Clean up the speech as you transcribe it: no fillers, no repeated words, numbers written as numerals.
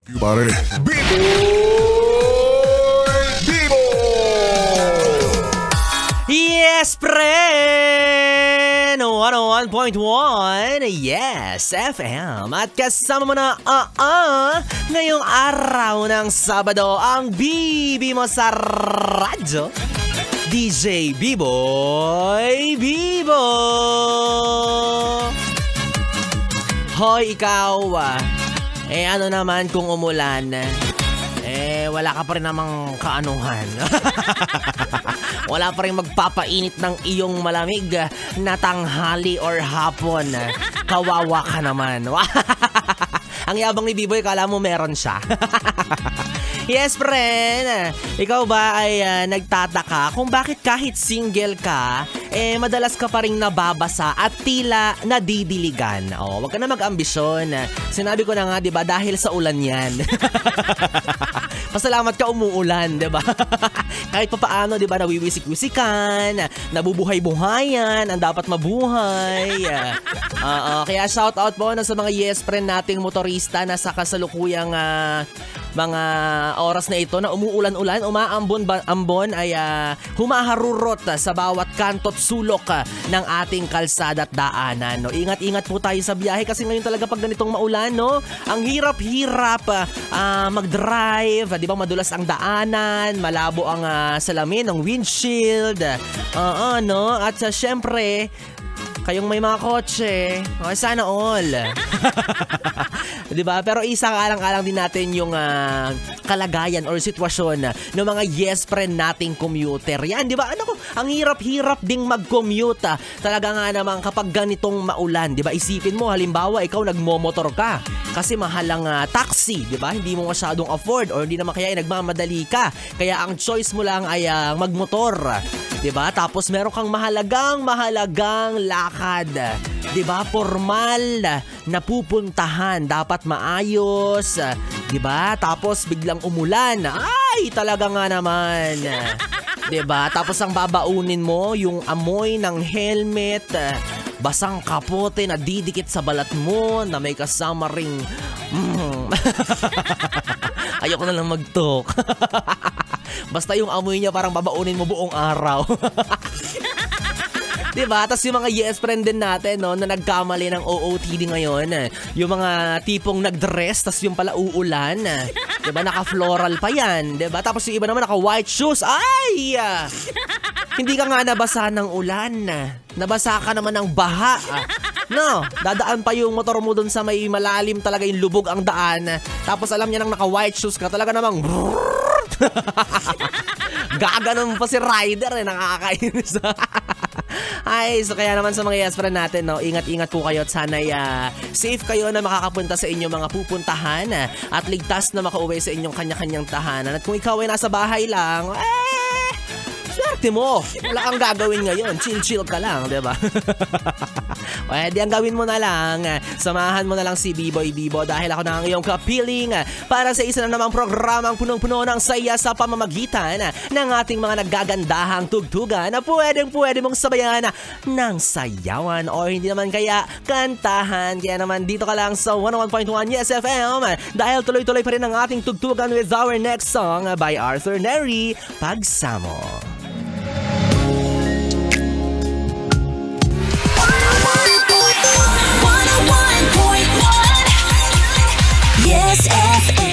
Pare. Bibo! Bibo! Yes, pre! 101.1 Yes, FM. At kasama mo na ngayong araw ng Sabado ang Bibi mo sa radyo, DJ B-Boy Bibo! Hoy, ikaw, ano naman kung umulan, wala ka pa rin namang kaanuhan. Wala pa rin magpapainit ng iyong malamig na tanghali or hapon. Kawawa ka naman. Ang yabang ni B-Boy, kala mo meron siya. Yes, friend. Ikaw ba ay nagtataka kung bakit kahit single ka, madalas ka pa rin nababasa at tila nadidiligan? Wag ka na mag-ambisyon. Sinabi ko na nga, 'di ba, dahil sa ulan 'yan. Pasalamat ka umuulan, 'di ba? Kahit papaano, 'di ba, nawiwisik-wisikan, nabubuhay-buhayan, ang dapat mabuhay. Kaya shout out po sa mga yes friend nating motorista na sa kasalukuyang mga oras na ito na umuulan-ulan, umaambon-ambon ay humaharurot sa bawat kanto't sulok ng ating kalsada at daanan. No? Ingat-ingat po tayo sa biyahe kasi ngayon talaga pag ganitong maulan, no? Ang hirap-hirap mag-drive, di ba, madulas ang daanan, malabo ang salamin, ang windshield, no? At syempre, kayong may mga kotse, sana all. Diba? Pero isang alang-alang din natin yung kalagayan or sitwasyon ng mga yes friend nating commuter. Yan, diba? Ang hirap-hirap ding mag-commute. Talaga nga naman kapag ganitong maulan, diba? Isipin mo, halimbawa, ikaw nagmomotor ka kasi mahal ang taxi, diba? Hindi mo masyadong afford or hindi naman kaya nagmamadali ka. Kaya ang choice mo lang ay magmotor. Diba? Tapos meron kang mahalagang lakad. Diba? Formal na pupuntahan. Dapat maayos. Diba? Tapos biglang umulan. Ay, talaga nga naman. Diba? Tapos ang babaunin mo, yung amoy ng helmet, basang kapote na didikit sa balat mo, na may kasama ring ayoko na lang mag-talk. Basta yung amoy niya parang babaunin mo buong araw. Diba? Tapos yung mga yes friend din natin, no, na nagkamali ng OOTD ngayon. Yung mga tipong nag-dress, tapos yung pala uulan. Diba? Naka-floral pa yan. Diba? Tapos yung iba naman naka-white shoes. Ay! Hindi ka nga nabasa ng ulan. Nabasa ka naman ng baha. No, dadaan pa yung motor mo dun sa may malalim talaga yung lubog ang daan. Tapos alam niya nang naka-white shoes ka, talaga namang gaganon pa si rider, nakakainis. Ay, so kaya naman sa mga yes friend natin, no, ingat-ingat po kayo at sana'y safe kayo na makakapunta sa inyong mga pupuntahan at ligtas na makauwi sa inyong kanya-kanyang tahanan. At kung ikaw ay nasa bahay lang, swerte mo. Wala kang gagawin ngayon. Chill-chill ka lang, diba? Pwede ang gawin mo na lang. Samahan mo na lang si B-Boy Bibo dahil ako na ang iyong kapiling para sa isa na namang programang punong-puno ng saya sa pamamagitan ng ating mga naggagandahang tugtugan na pwede mong sabayan ng sayawan o hindi naman kaya kantahan. Kaya naman dito ka lang sa 101.1 Yes FM dahil tuloy-tuloy pa rin ang ating tugtugan with our next song by Arthur Neri, Pagsamo. Yes, FM.